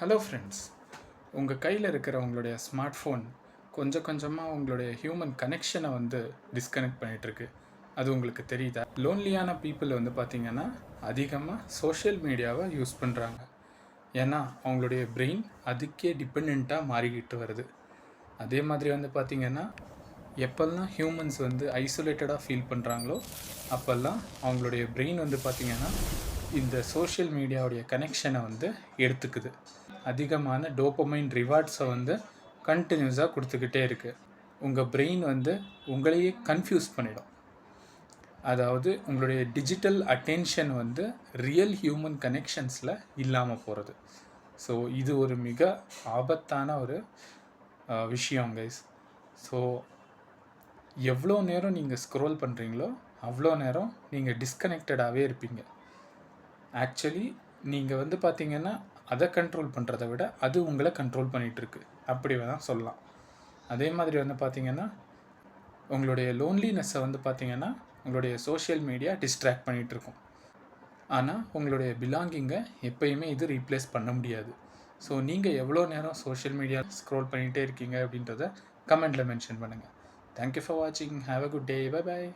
Hello friends, உங்கள் கையில் இருக்கிற உங்களுடைய ஸ்மார்ட் ஃபோன் கொஞ்சம் கொஞ்சமாக உங்களுடைய ஹியூமன் கனெக்ஷனை டிஸ்கனெக்ட் பண்ணிகிட்ருக்கு. அது உங்களுக்கு தெரியுதா? லோன்லியான பீப்புள் பார்த்திங்கன்னா அதிகமாக சோஷியல் மீடியாவை யூஸ் பண்ணுறாங்க. ஏன்னா அவங்களுடைய பிரெயின் அதுக்கே டிபெண்ட்டாக மாறிக்கிட்டு வருது. அதே மாதிரி பார்த்திங்கன்னா எப்போல்லாம் ஹியூமன்ஸ் ஐசோலேட்டடாக ஃபீல் பண்ணுறாங்களோ அப்போல்லாம் அவங்களுடைய பிரெயின் பார்த்திங்கன்னா இந்த சோஷியல் மீடியாவுடைய கனெக்ஷனை எடுத்துக்குது. அதிகமான டோபமைன் ரிவார்ட்ஸை கண்டினியூஸாக கொடுத்துக்கிட்டே இருக்குது. உங்கள் பிரெயின் உங்களையே கன்ஃபியூஸ் பண்ணிடும். அதாவது உங்களுடைய டிஜிட்டல் அட்டென்ஷன் ரியல் ஹியூமன் கனெக்ஷன்ஸில் இல்லாமல் போகிறது. ஸோ இது ஒரு மிக ஆபத்தான ஒரு விஷயம் கைஸ். ஸோ எவ்வளோ நேரம் நீங்கள் ஸ்க்ரோல் பண்ணுறீங்களோ அவ்வளோ நேரம் நீங்கள் டிஸ்கனெக்டடாகவே இருப்பீங்க. ஆக்சுவலி நீங்கள் பார்த்தீங்கன்னா அதை கண்ட்ரோல் பண்ணுறதை விட அது உங்களை கண்ட்ரோல் பண்ணிகிட்ருக்கு, அப்படி வேணால் சொல்லலாம். அதே மாதிரி பார்த்தீங்கன்னா உங்களுடைய லோன்லினஸ்ஸை பார்த்தீங்கன்னா உங்களுடைய சோஷியல் மீடியா டிஸ்ட்ராக்ட் பண்ணிகிட்ருக்கும். ஆனால் உங்களுடைய பிலாங்கிங்கை எப்போயுமே இது ரீப்ளேஸ் பண்ண முடியாது. ஸோ நீங்கள் எவ்வளோ நேரம் சோஷியல் மீடியா ஸ்க்ரோல் பண்ணிகிட்டே இருக்கீங்க அப்படின்றத கமெண்ட்டில் மென்ஷன் பண்ணுங்கள். Thank you for watching. Have a good day. Bye bye.